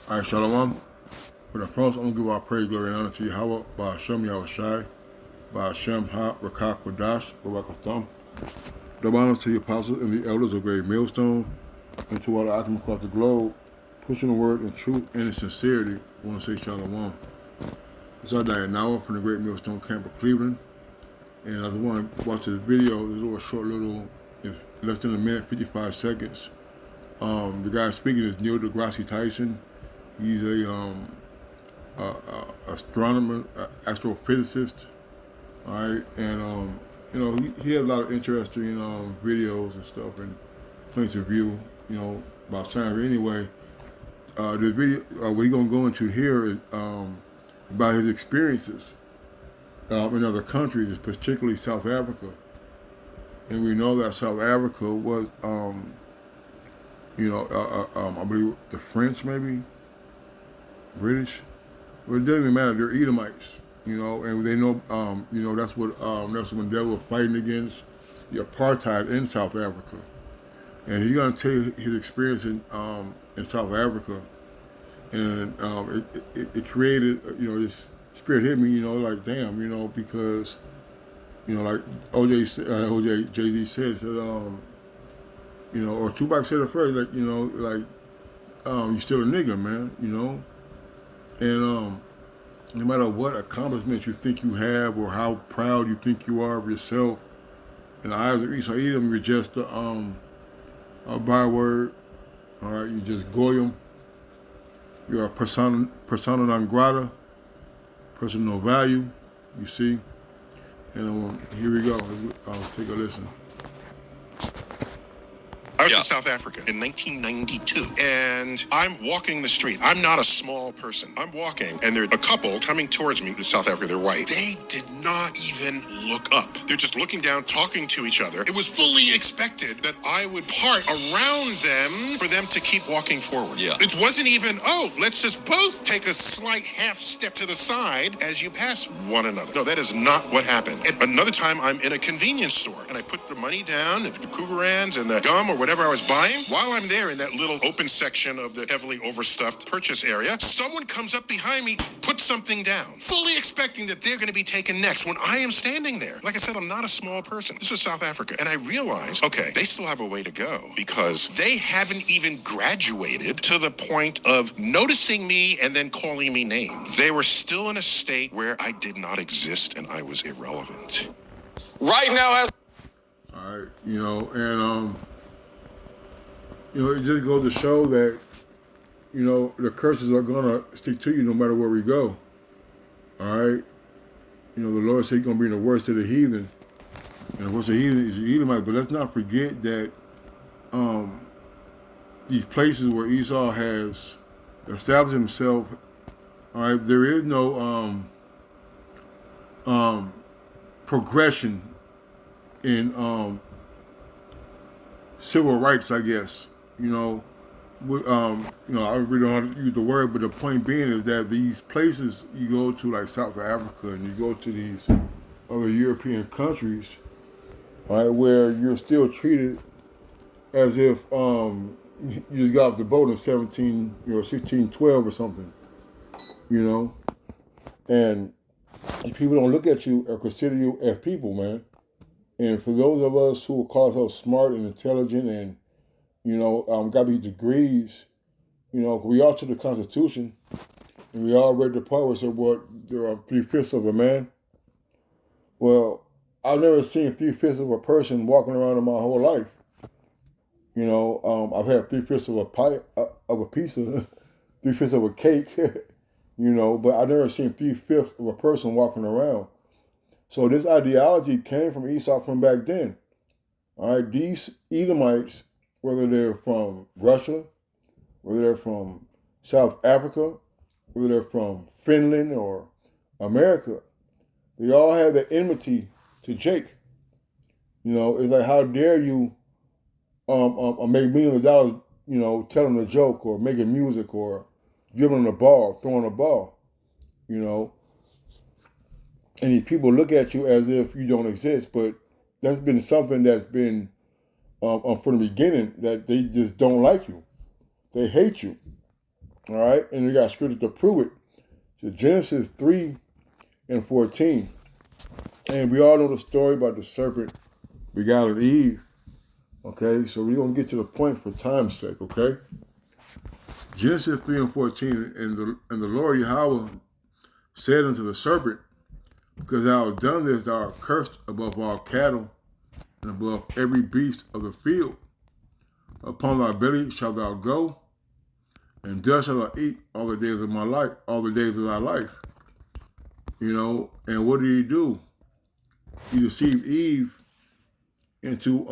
All right, Shalom. For the first, I'm going to give our praise, glory, and honor to Yahweh, by Hashem Yahushai, by Hashem Ha Rakak Wadash, Barakatham. Double honors to the apostles and the elders of Great Millstone, and to all the atoms across the globe, pushing the word in truth and in sincerity. I want to say Shalom. It's our Dianawa from the Great Millstone Camp of Cleveland. And I just want to watch this video, this little short little, it's less than a minute, 55 seconds. The guy speaking is Neil deGrasse Tyson. He's a astronomer, astrophysicist. All right, and he has a lot of interesting videos and stuff and points of view, about science. Anyway, the video what he's gonna go into here is about his experiences in other countries, particularly South Africa. And we know that South Africa was, I believe the French, maybe British. Well, it doesn't even matter. They're Edomites, and they know, that's what Nelson Mandela was fighting against, the apartheid in South Africa. And he's gonna tell you his experience in South Africa, and it created, this spirit hit me, like damn, because, like OJ Jay-Z said, or Tupac said it first, like, you still a nigga, man, and no matter what accomplishments you think you have or how proud you think you are of yourself, in the eyes of Esau Edom, you're just a byword. All right, you just goyim. You're a persona non grata, person of no value. You see, and here we go. Take a listen. I was in South Africa in 1992, and I'm walking the street. I'm not a small person. I'm walking, and there's a couple coming towards me in South Africa. They're white. They did not even look up. They're just looking down, talking to each other. It was fully expected that I would part around them for them to keep walking forward. Yeah. It wasn't even, let's just both take a slight half step to the side as you pass one another. No, that is not what happened. And another time, I'm in a convenience store, and I put the money down, the Krugerrands and the gum or whatever I was buying. While I'm there in that little open section of the heavily overstuffed purchase area, someone comes up behind me, puts something down, fully expecting that they're going to be taken next when I am standing there. Like I said, I'm not a small person. This was South Africa. And I realized, okay, they still have a way to go because they haven't even graduated to the point of noticing me and then calling me names. They were still in a state where I did not exist and I was irrelevant. Right now, as all right, and it just goes to show that, the curses are gonna stick to you no matter where we go. All right, the Lord said He's gonna bring the worst of the heathen, and the worst of the heathen is the Edomites. But let's not forget that these places where Esau has established himself, all right, there is no progression in civil rights, I guess. I really don't want to use the word, but the point being is that these places you go to, like South Africa, and you go to these other European countries, all right, where you're still treated as if you just got off the boat in 1612 or something, and people don't look at you or consider you as people, man. And for those of us who call ourselves smart and intelligent and, got these degrees, we all took the Constitution and we all read the part where it said, there are 3/5 of a man. Well, I've never seen 3/5 of a person walking around in my whole life. I've had 3/5 of a pie, of a pizza, 3/5 of a cake, but I've never seen 3/5 of a person walking around. So this ideology came from Esau from back then. All right, these Edomites, whether they're from Russia, whether they're from South Africa, whether they're from Finland or America, they all have the enmity to Jake. It's like, how dare you make millions of dollars, telling a joke or making music or giving the ball, throwing a ball, And these people look at you as if you don't exist, but that's been something that's been from the beginning, that they just don't like you. They hate you. All right, and you got scripture to prove it. So Genesis 3:14. And we all know the story about the serpent beguiled Eve. Okay, so we're going to get to the point for time's sake, okay? Genesis 3:14, and the Lord Yahweh said unto the serpent, because thou hast done this, thou art cursed above all cattle, and above every beast of the field. Upon thy belly shalt thou go, and dust shalt thou eat all the days of my life, all the days of thy life. You know, and what did he do? He deceived Eve into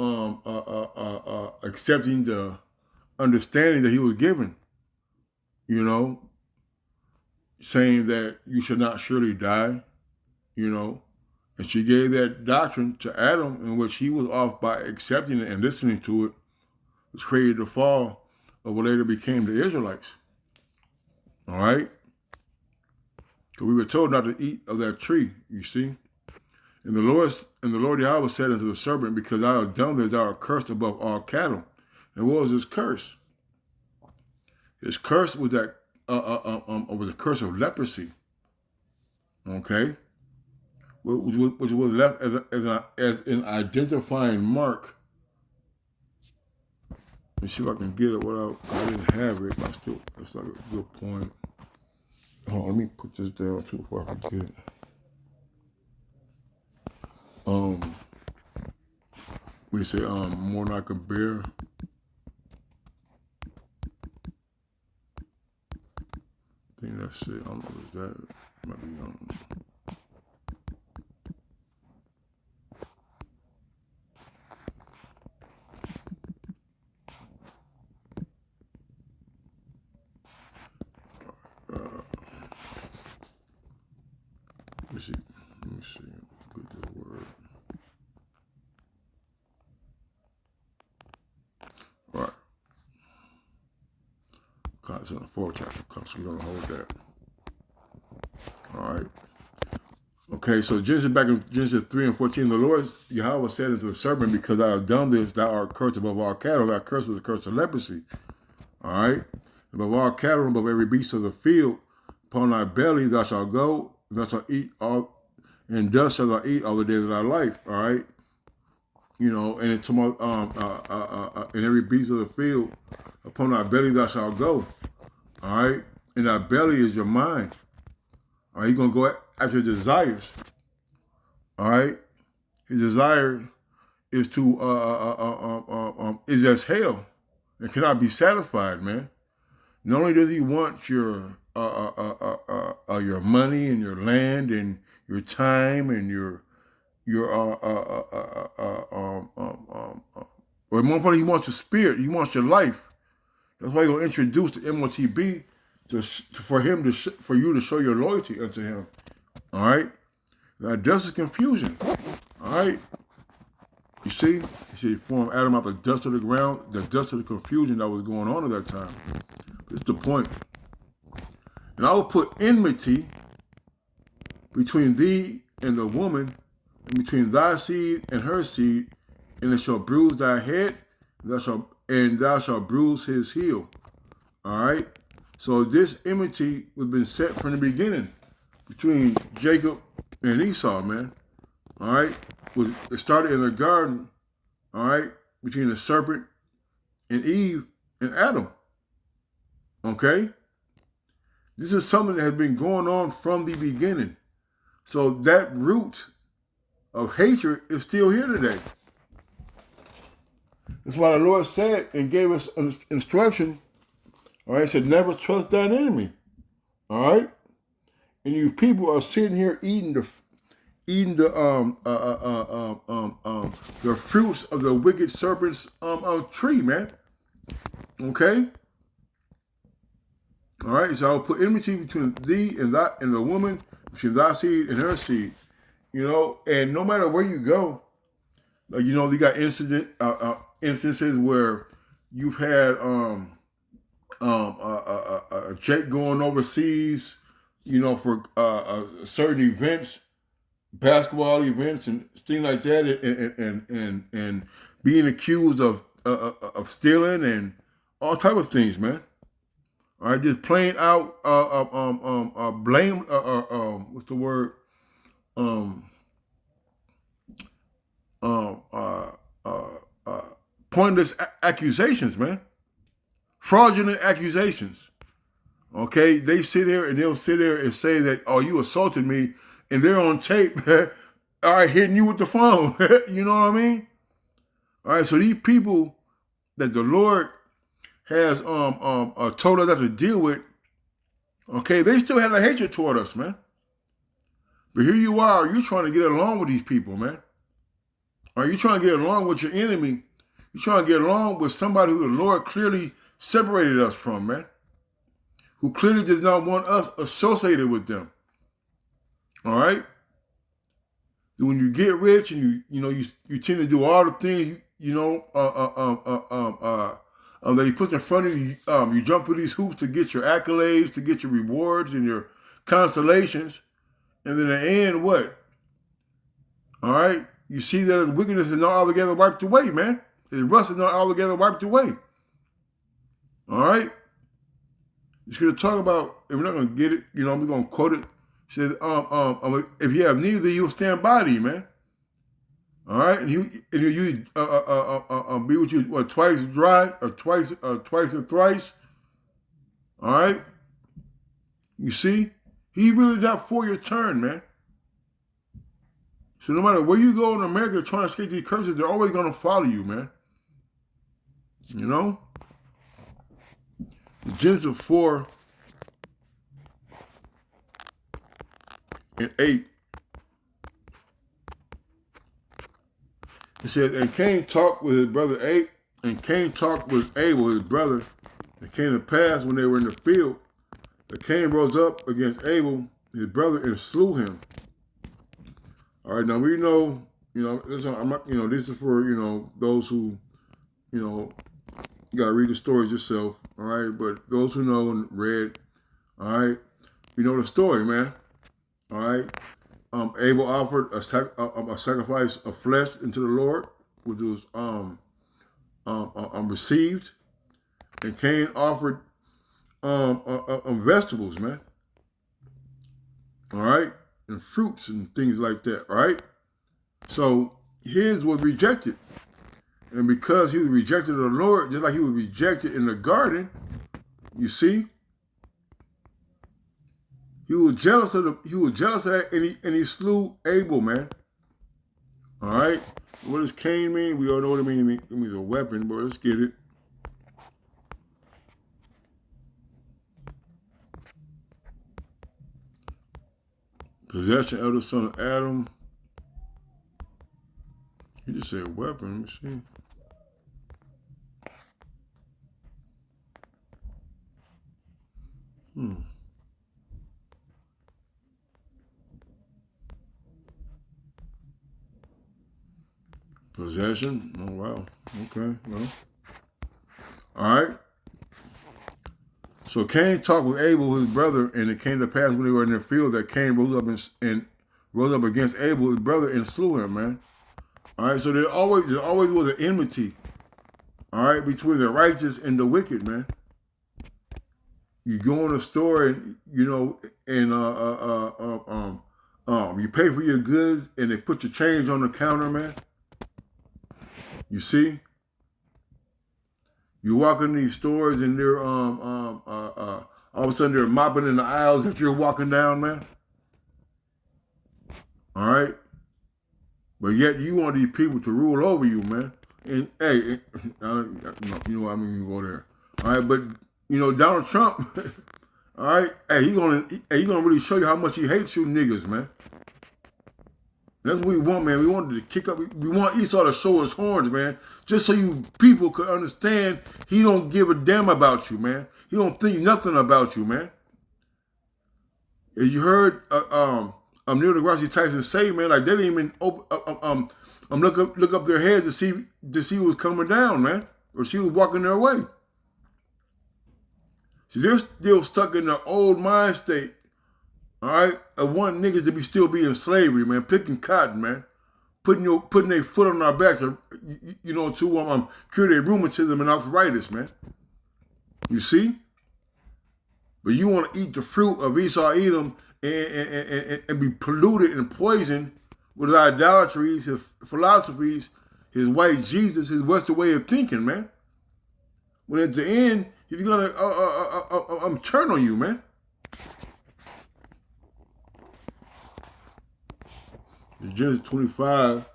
accepting the understanding that he was given. You know, saying that you should not surely die. You know, and she gave that doctrine to Adam, in which he was off by accepting it and listening to it, which created the fall of what later became the Israelites. All right? So we were told not to eat of that tree, you see. And the Lord Yahweh said unto the serpent, because thou hast done this, thou art cursed above all cattle. And what was his curse? His curse was that was a curse of leprosy. Okay? Which was left as an identifying mark. Let me see if I can get it without, I didn't have it, but still, that's like a good point. Hold on, let me put this down too before I forget. We say more like a bear. I think that's it. I don't know if that might be let me see. Good word. All right. It's in the fourth chapter, so we're gonna hold that. All right. Okay, so back in Genesis 3:14, the Lord Yahweh said unto the serpent, because thou hast done this, thou art cursed above all cattle. That curse was a curse of leprosy. All right? Above all cattle, above every beast of the field, upon thy belly thou shalt go, and thou shalt eat all, and dust shalt thou eat all the days of thy life. All right? You know, and it's and every beast of the field, upon thy belly thou shalt go. All right? And thy belly is your mind. All right? You're going to go after your desires. All right? His desire is to, is as hell. It cannot be satisfied, man. Not only does he want your money and your land and your time and or more importantly, he wants your spirit. He wants your life. That's why he's gonna introduce the MOTB for you to show your loyalty unto him. All right. Now, dust is confusion. All right. You see, he formed Adam out of the dust of the ground, the dust of the confusion that was going on at that time. This is the point. And I will put enmity between thee and the woman, and between thy seed and her seed, and it shall bruise thy head, and thou shalt bruise his heel. All right? So this enmity was been set from the beginning between Jacob and Esau, man. All right? It started in the garden, all right, between the serpent and Eve and Adam. Okay? This is something that has been going on from the beginning. So that root of hatred is still here today. That's why the Lord said and gave us an instruction. All right, he said, never trust thine enemy. All right? And you people are sitting here eating the fruits of the wicked serpent's tree, man. Okay? All right, so I'll put enmity between thee and the woman, between thy seed and her seed. You know, and no matter where you go, like, you know, you got instances where you've had Jake going overseas, you know, for certain events, basketball events and things like that, and being accused of stealing and all type of things, man. All right, just plain out blame. What's the word? Um, uh, uh, Pointless accusations, man. Fraudulent accusations. Okay, they sit there and they'll sit there and say that, oh, you assaulted me, and they're on tape, all right, hitting you with the phone. You know what I mean? All right, so these people that the Lord has told us not to deal with, okay, they still have a hatred toward us, man. But here you are, you trying to get along with these people, man. Are you trying to get along with your enemy? You're trying to get along with somebody who the Lord clearly separated us from, man. Who clearly does not want us associated with them. All right? When you get rich and you tend to do all the things that he puts in front of you, you jump through these hoops to get your accolades, to get your rewards and your consolations, and then in the end, what? All right? You see that his wickedness is not altogether wiped away, man. His rust is not altogether wiped away. All right? He's going to talk about, and we're not going to get it, we're going to quote it. He said, if you have need of thee, you'll stand by thee, man. All right? And you be with you, twice dry, or twice or thrice. All right? You see? He really not for your turn, man. So no matter where you go in America trying to escape these curses, they're always going to follow you, man. You know? Genesis 4 and 8. It says, and Cain talked with his brother Abel, and Cain talked with Abel, his brother. It came to pass when they were in the field that Cain rose up against Abel, his brother, and slew him. All right, now we know, this is for, those who, you got to read the stories yourself. All right, but those who know and read, all right, you know the story, man. All right, Abel offered a sacrifice of flesh into the Lord, which was received, and Cain offered vegetables, man. All right, and fruits and things like that. All right, so his was rejected. And because he was rejected of the Lord, just like he was rejected in the garden, you see, he was jealous of that, and he slew Abel, man. All right. What does Cain mean? We all know what it means. It means a weapon, but let's get it. Possession of the son of Adam. He just said weapon. Let me see. Possession. Oh, wow. Okay. Well. All right. So Cain talked with Abel, his brother, and it came to pass when they were in the field that Cain rose up against Abel, his brother, and slew him, man. All right. So there always was an enmity, all right, between the righteous and the wicked, man. You go in a store and you pay for your goods and they put your change on the counter, man. You see, you walk in these stores and they're all of a sudden they're mopping in the aisles that you're walking down, man. All right, but yet you want these people to rule over you, man. And hey, you know what I mean? You go there, all right, but. Donald Trump, all right, he gonna really show you how much he hates you niggas, man. That's what we want, man. We want to kick up. We want Esau to show his horns, man, just so you people could understand he don't give a damn about you, man. He don't think nothing about you, man. And you heard Neil deGrasse Tyson say, man, like they didn't even look up their heads to see who was coming down, man, or she was walking their way. See, they're still stuck in the old mind state, all right, of wanting niggas to still be in slavery, man, picking cotton, man, putting their foot on our backs, to cure their rheumatism and arthritis, man. You see? But you want to eat the fruit of Esau, Edom, and be polluted and poisoned with his idolatries, his philosophies, his white Jesus, his Western way of thinking, man. When at the end, he's gonna turn on you, man. In Genesis 25.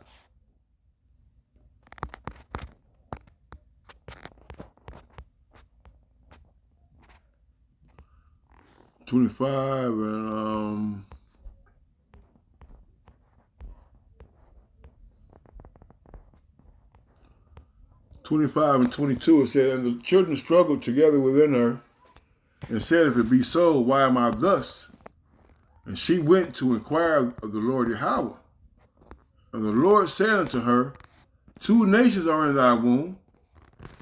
And 25 and 22, it said, and the children struggled together within her and said, if it be so, why am I thus? And she went to inquire of the Lord Yahweh. And the Lord said unto her, 2 nations are in thy womb,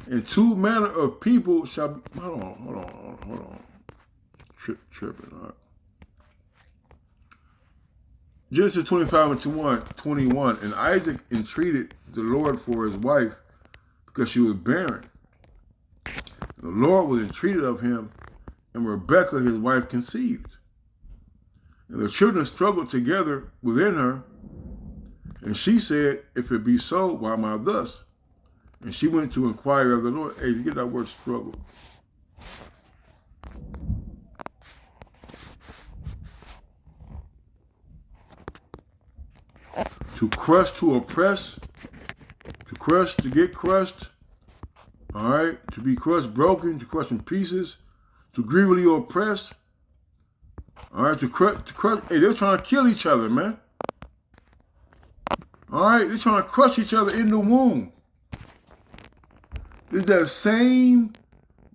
and 2 manner of people shall be. Hold on. Tripping. All right. Genesis 25 and 21. And Isaac entreated the Lord for his wife because she was barren. The Lord was entreated of him, and Rebekah his wife conceived. And the children struggled together within her, and she said, if it be so, why am I thus? And she went to inquire of the Lord. Hey, you get that word struggle. To crush, to oppress, to crush, to get crushed, all right? To be crushed, broken, to crush in pieces, to grievously oppress, all right? To crush. Hey, they're trying to kill each other, man. All right? They're trying to crush each other in the womb. It's that same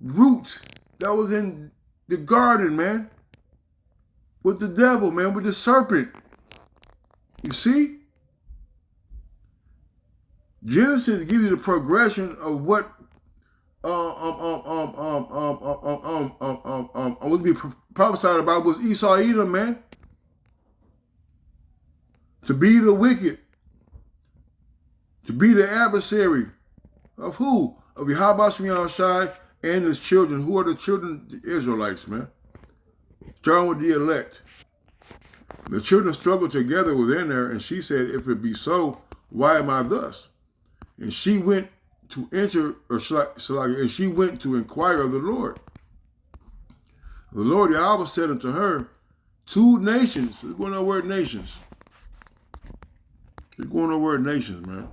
root that was in the garden, man, with the devil, man, with the serpent. You see? Genesis gives you the progression of what was being prophesied about was Esau, Edom, man. To be the wicked, to be the adversary of who? Of Yahweh Shai and his children. Who are the children? The Israelites, man. Starting with the elect. The children struggled together within her, and she said, if it be so, why am I thus? And she went to enter, and she went to inquire of the Lord. The Lord Yahweh said unto her, 2 nations. Let's go on the word nations. Let's go on the word nations, man.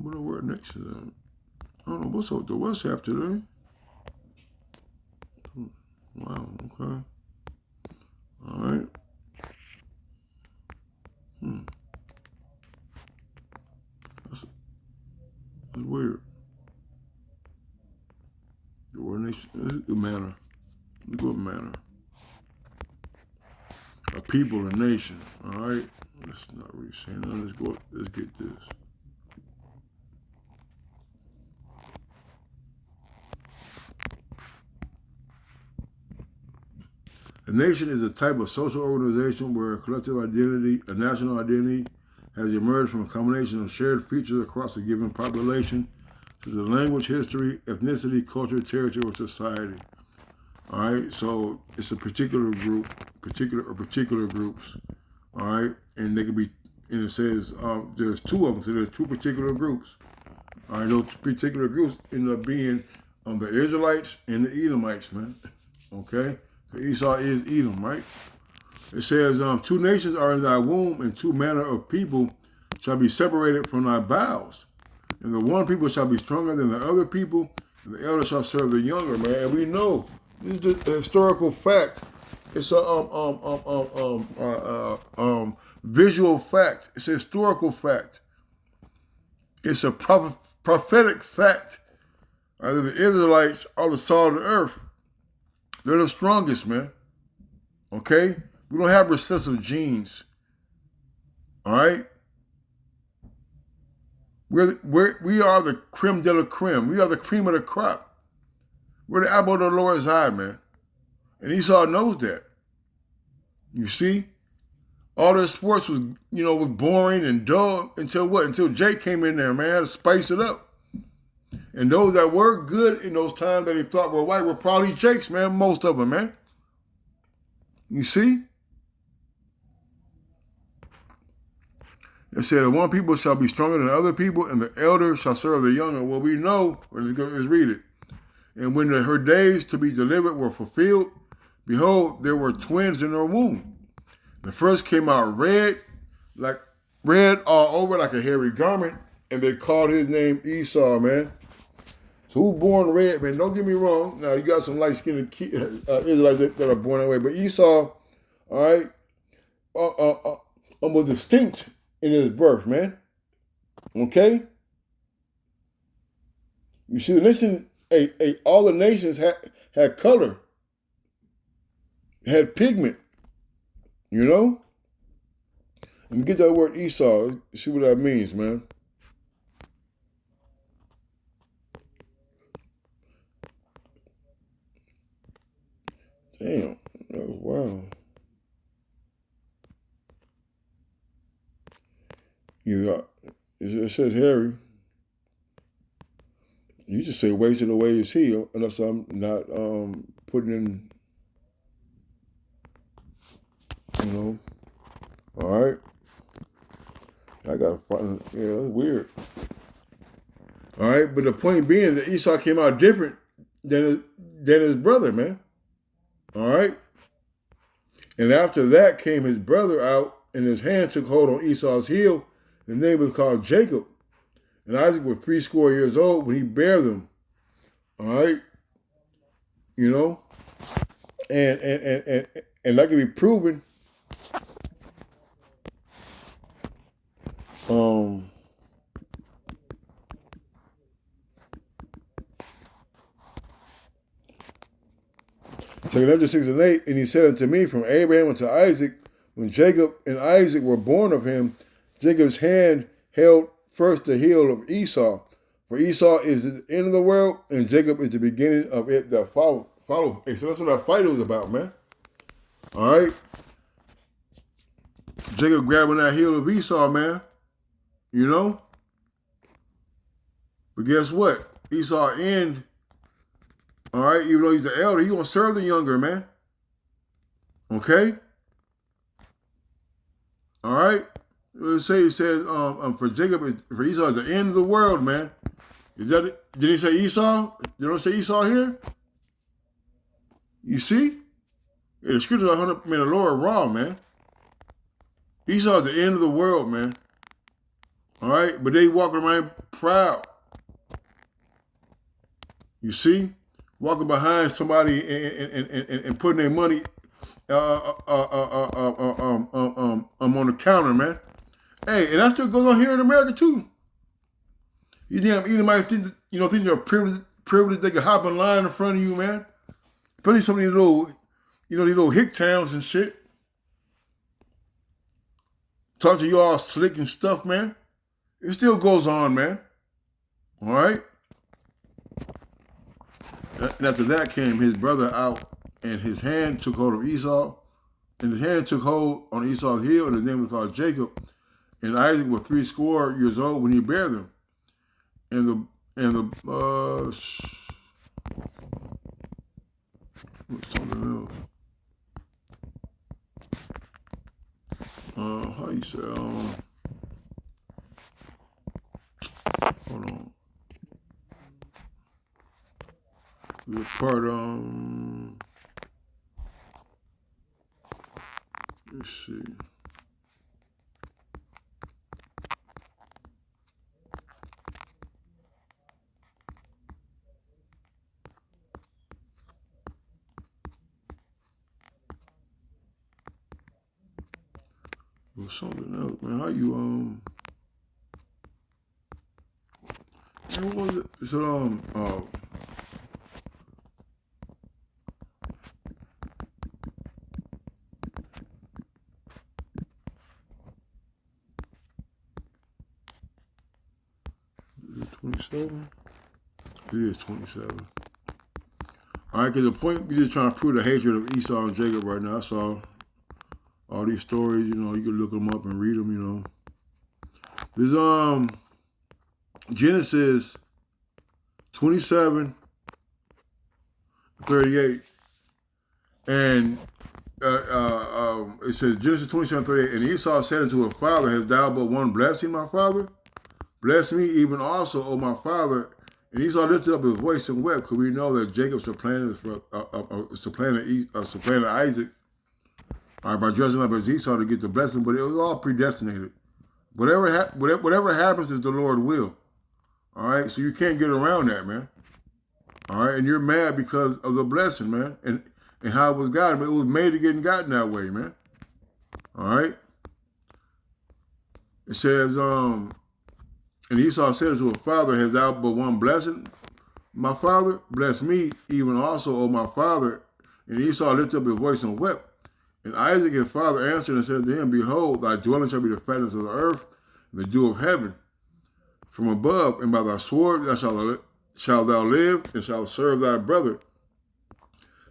What the word nations? I don't know what's up with the WhatsApp today. Wow, okay. All right. That's weird. The word nation, this is the manner. The good manner. A people, a nation. All right. That's not really saying nothing. Let's get this. A nation is a type of social organization where a collective identity, a national identity, has emerged from a combination of shared features across a given population, such as language, history, ethnicity, culture, territory, or society. All right, so it's a particular group, particular groups. All right, and they could be, and it says there's 2 of them, so there's 2 particular groups. All right, those particular groups end up being the Israelites and the Edomites, man. Okay. So Esau is Edom, right? It says, 2 nations are in thy womb, and 2 manner of people shall be separated from thy bowels. And the one people shall be stronger than the other people, and the elder shall serve the younger, man. And we know this is the historical fact. It's a visual fact. It's a historical fact. It's a prophetic fact. The Israelites are the salt of the earth. They're the strongest, man. Okay? We don't have recessive genes. All right? We are the creme de la creme. We are the cream of the crop. We're the apple of the Lord's eye, man. And Esau knows that. You see? All their sports was, was boring and dull until what? Until Jake came in there, man, to spice it up. And those that were good in those times that he thought were white were probably Jakes, man, most of them, man. You see? It said, one people shall be stronger than other people, and the elder shall serve the younger. Well, we know, let's read it. And when her days to be delivered were fulfilled, behold, there were twins in her womb. The first came out red all over like a hairy garment, and they called his name Esau, man. So who's born red, man? Don't get me wrong. Now, you got some light-skinned Israelites that are born that way, but Esau, all right, was distinct in his birth, man. Okay? You see, the nation, all the nations had color, had pigment, you know? And get that word Esau, see what that means, man. Damn, that was wild. It says Harry. You just say way to the way you see, unless I'm not putting in, All right. I got that's weird. All right, but the point being that Esau came out different than his brother, man. All right. And after that came his brother out, and his hand took hold on Esau's heel. The name was called Jacob. And Isaac was 80 years old when he bare them. All right. And that can be proven. Second Ezra 6 and 8, and he said unto me, from Abraham unto Isaac, when Jacob and Isaac were born of him, Jacob's hand held first the heel of Esau. For Esau is the end of the world, and Jacob is the beginning of it that follow. Hey, so that's what that fight was about, man. All right? Jacob grabbing that heel of Esau, man. But guess what? Esau all right, even though he's the elder, he's going to serve the younger, man. Okay? All right? It says, for Jacob, for Esau is the end of the world, man. Did he say Esau? You don't say Esau here? You see? Yeah, the scriptures are 100%, man, the Lord raw, man. Esau is the end of the world, man. All right? But they walking around proud. You see? Walking behind somebody and putting their money on the counter, man. Hey, and that still goes on here in America too. You damn Edomites think they're privileged. They can hop in line in front of you, man. Especially some of these little, these little hick towns and shit. Talk to you all slick and stuff, man. It still goes on, man. All right. And after that came his brother out, and his hand took hold of Esau, and his hand took hold on Esau's heel, and his name was called Jacob. And Isaac was 80 years old when he bare them. And something else. How you say? Hold on. The part let's see. It was something else, man. How you man, what was it? So is it 27? It is 27. All right, because the point we're just trying to prove the hatred of Esau and Jacob right now. I saw all these stories. You know, you can look them up and read them. You know, there's Genesis 27:38, and it says Genesis 27:38, and Esau said unto his father, "Hast thou but one blessing, my father? Bless me even also, O my father." And Esau lifted up his voice and wept, because we know that Jacob supplanted Isaac by dressing up as Esau to get the blessing, but it was all predestinated. Whatever happens is the Lord's will. All right, so you can't get around that, man. All right, and you're mad because of the blessing, man, and how it was gotten. But it was made to get gotten that way, man. All right. It says, and Esau said to his father, "Hast thou but one blessing, my father? Bless me even also, O my father." And Esau lifted up his voice and wept. And Isaac his father answered and said to him, "Behold, thy dwelling shall be the fatness of the earth, and the dew of heaven from above, and by thy sword shalt thou live, and shalt serve thy brother.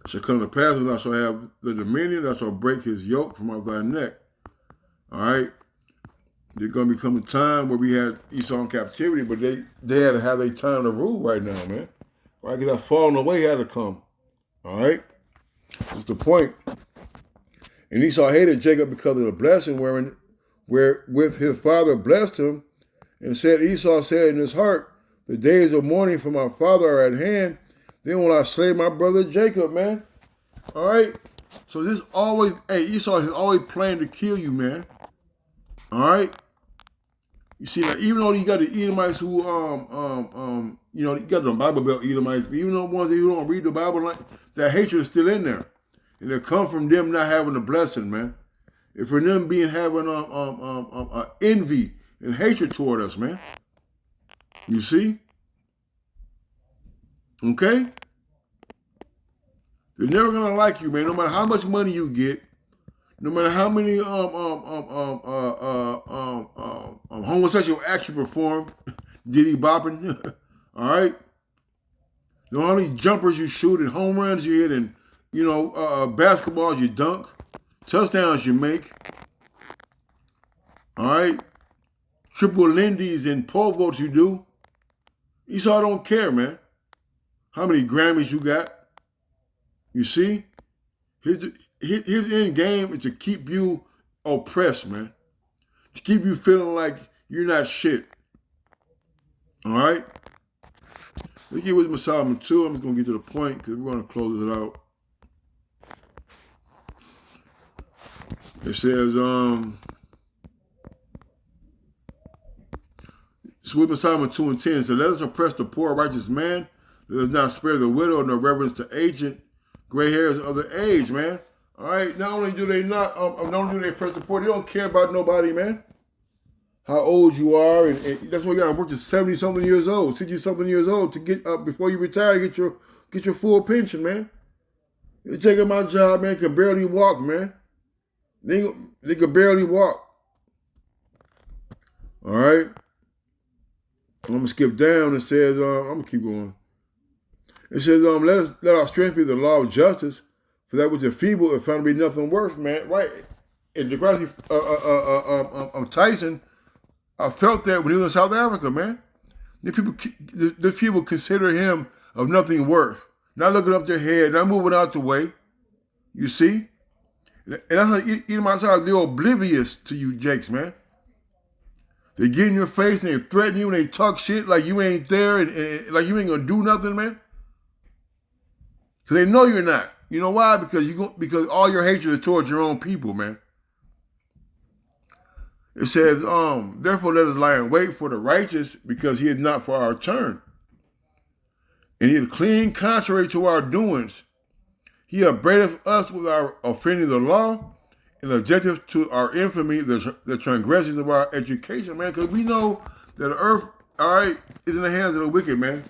It shall come to pass when thou shalt have the dominion, thou shalt break his yoke from off thy neck." All right. There's going to become a time where we had Esau in captivity, but they had to have their time to rule right now, man. Right? Because that falling away had to come. All right? That's the point. And Esau hated Jacob because of the blessing wherewith his father blessed him, and Esau said in his heart, "The days of mourning for my father are at hand. Then will I slay my brother Jacob," man. All right? So Esau is always planning to kill you, man. All right? You see, like, even though you got the Edomites who, you got the Bible Belt Edomites, but even the ones who don't read the Bible, like, that hatred is still in there. And it come from them not having the blessing, man. It's from them having envy and hatred toward us, man. You see? Okay? They're never gonna like you, man. No matter how much money you get, no matter how many homosexual acts you perform, diddy bopping, all right? No matter how many jumpers you shoot and home runs you hit and basketballs you dunk, touchdowns you make, all right? Triple Lindy's and pole vaults you do. Esau don't care, man. How many Grammys you got? You see? His end game is to keep you oppressed, man. To keep you feeling like you're not shit. All right? Let's get with Solomon 2. I'm just going to get to the point because we're going to close it out. It says, it's with Solomon 2 and 10. So let us oppress the poor righteous man. Let us not spare the widow, nor reverence the aged, gray hairs of the age, man. All right. Not only do they oppress the poor, they don't care about nobody, man. How old you are, and that's why you gotta work to 70-something years old, 60-something years old to get up before you retire, get your full pension, man. You taking my job, man, can barely walk, man. They could barely walk. All right. I'm gonna skip down. It says, I'm gonna keep going. It says, let our strength be the law of justice, for that which is feeble is found to be nothing worth, man. Right? And DeGrasse Tyson felt that when he was in South Africa, man. The people consider him of nothing worth. Not looking up their head, not moving out the way. You see? And that's how Edomites are. They're oblivious to you jakes, man. They get in your face and they threaten you and they talk shit like you ain't there and like you ain't gonna do nothing, man. Because they know you're not. You know why? Because all your hatred is towards your own people, man. It says, therefore let us lie in wait for the righteous, because he is not for our turn. And he is clean contrary to our doings. He upbraideth us with our offending the law, and objective to our infamy, the transgressions of our education, man. Because we know that the earth, all right, is in the hands of the wicked, man.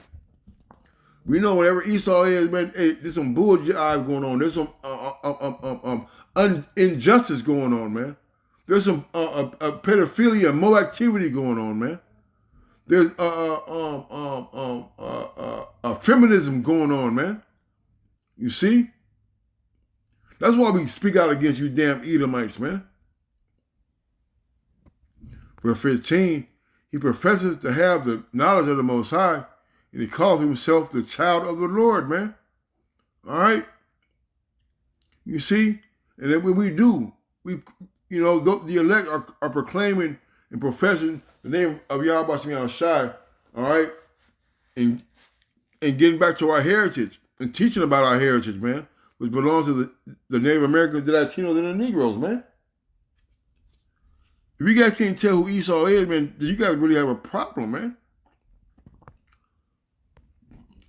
We know whenever Esau is, man, hey, there's some bullshit going on. There's some injustice going on, man. There's some pedophilia, more activity going on, man. There's feminism going on, man. You see? That's why we speak out against you damn Edomites, man. Verse 15, he professes to have the knowledge of the Most High, and he calls himself the child of the Lord, man. All right? You see? And then when we do, the elect are proclaiming and professing the name of Yahweh Shem Shai, all right? And getting back to our heritage and teaching about our heritage, man, which belongs to the Native Americans, the Latinos, and the Negroes, man. If you guys can't tell who Esau is, man, then you guys really have a problem, man.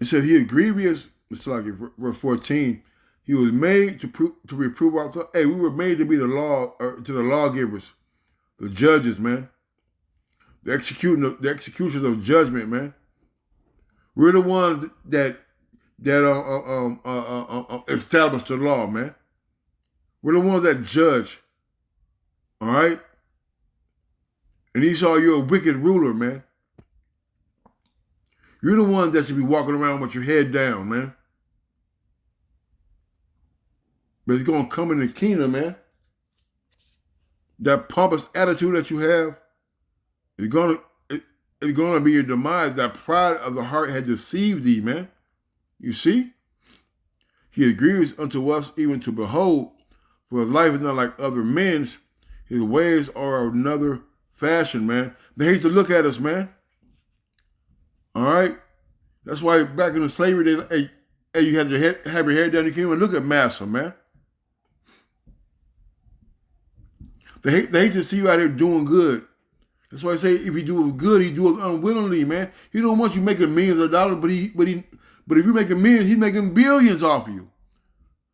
It said he is grievous. It's like verse 14. He was made to reprove our. Hey, we were made to be the law, to the lawgivers, the judges, man. The execution of judgment, man. We're the ones that establish the law, man. We're the ones that judge. All right? And Esau, you're a wicked ruler, man. You're the one that should be walking around with your head down, man. But it's going to come in the kingdom, man. That pompous attitude that you have is going to be your demise. That pride of the heart had deceived thee, man. You see? He is grievous unto us even to behold, for his life is not like other men's. His ways are another fashion, man. They hate to look at us, man. All right? That's why back in the slavery days, hey, you had to have your head down. You can't even look at massa, man. They hate to see you out here doing good. That's why I say if he do good, he do it unwillingly, man. He don't want you making millions of dollars, but if you're making millions, he's making billions off of you.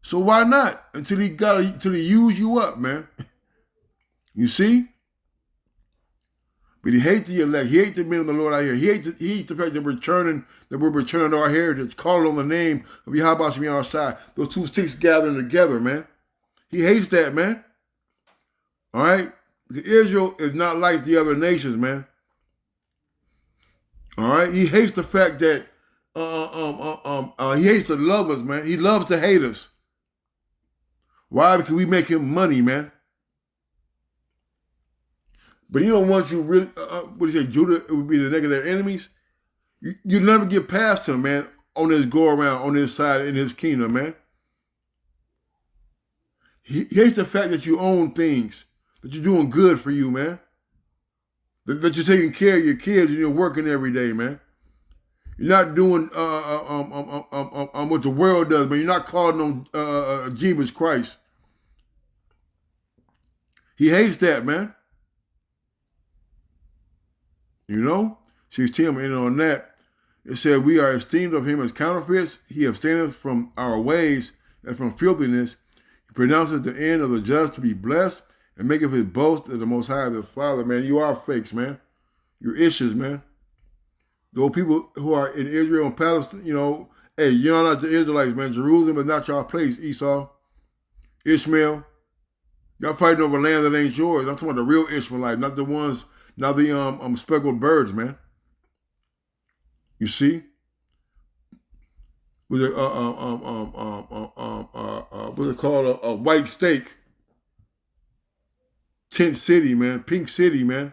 So why not? Until he use you up, man. You see? But he hates the elect. He hates the men of the Lord out here. He hates the fact that we're returning to our heritage, calling on the name of Yahweh Shem on our side. Those two sticks gathering together, man. He hates that, man. All right? Israel is not like the other nations, man. All right? He hates the fact that he hates to love us, man. He loves to hate us. Why? Because we make him money, man. But he don't want you really, what do you say, Judah would be the neck of their enemies? You never get past him, man, on this go around, on this side in his kingdom, man. He hates the fact that you own things, that you're doing good for you, man. That you're taking care of your kids and you're working every day, man. You're not doing what the world does, but you're not calling on Jesus Christ. He hates that, man. You know? 16, I'm ending on that. It said, we are esteemed of him as counterfeits. He abstaineth from our ways and from filthiness. He pronounces the end of the just to be blessed and maketh his boast as the Most High, the Father. Man, you are fakes, man. You're issues, man. Those people who are in Israel and Palestine, hey, you're not the Israelites, man. Jerusalem is not your place, Esau. Ishmael. Y'all fighting over land that ain't yours. I'm talking about the real Ishmaelites, not the ones, not the speckled birds, man. You see? What's it called? A white steak. Tent City, man. Pink City, man.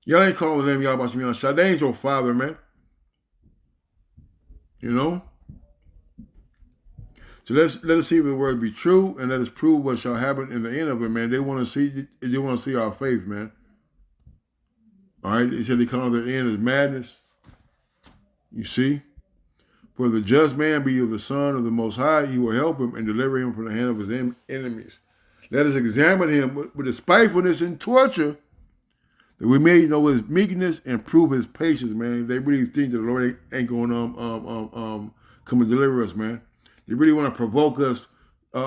Y'all ain't calling them y'all about to be on shot. They ain't your father, man. You know? So let us see if the word be true, and let us prove what shall happen in the end of it, man. They want to see our faith, man. All right, they said they call their end as madness. You see? For the just man be the son of the Most High, he will help him and deliver him from the hand of his enemies. Let us examine him with his spitefulness and torture, that we may know his meekness and prove his patience, man. They really think that the Lord ain't going to come and deliver us, man. They really want to provoke us to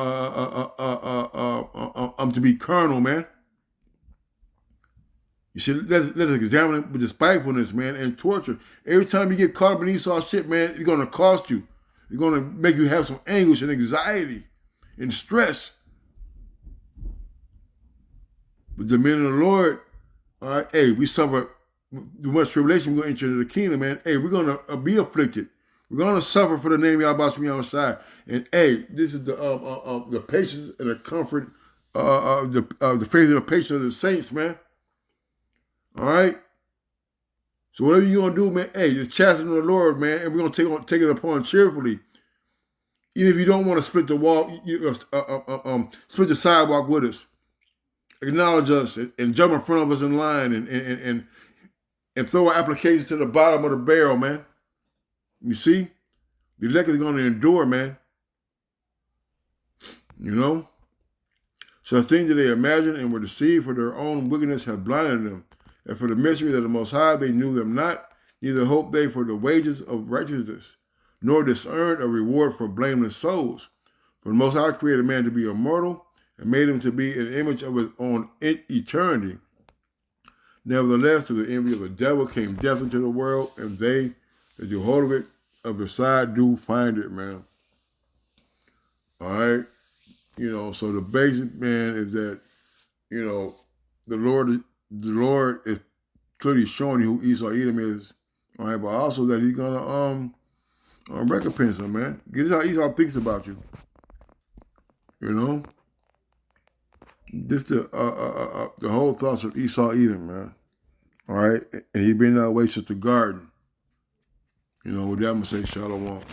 be carnal, man. You see, let us examine it with the spitefulness, man, and torture. Every time you get caught up in Esau's shit, man, it's going to cost you. It's going to make you have some anguish and anxiety and stress. But the men of the Lord, all right, hey, we suffer much tribulation, we're going to enter into the kingdom, man. Hey, we're going to be afflicted. We're gonna suffer for the name of Yahweh Shemi Shai. And hey, this is the patience and the comfort, the faith and the patience of the saints, man. All right. So whatever you're gonna do, man, hey, just chasten the Lord, man, and we're gonna take it upon cheerfully. Even if you don't want to split the wall, split the sidewalk with us. Acknowledge us and jump in front of us in line and throw our application to the bottom of the barrel, man. You see? The elect is going to endure, man. You know? Such things that they imagined and were deceived for their own wickedness have blinded them. And for the mysteries of the Most High they knew them not, neither hoped they for the wages of righteousness, nor discerned a reward for blameless souls. For the Most High created man to be immortal, and made him to be an image of his own eternity. Nevertheless, through the envy of the devil came death into the world, and they that do hold of it, of the side, do find it, man. All right? You know, so the basic, man, is that, you know, the Lord is clearly showing you who Esau Edom is, all right, but also that he's going to recompense him, man. This is how Esau thinks about you. You know? This the whole thoughts of Esau Edom, man. All right? And he been that way since the garden. You know, with that, I'm going to say shalom.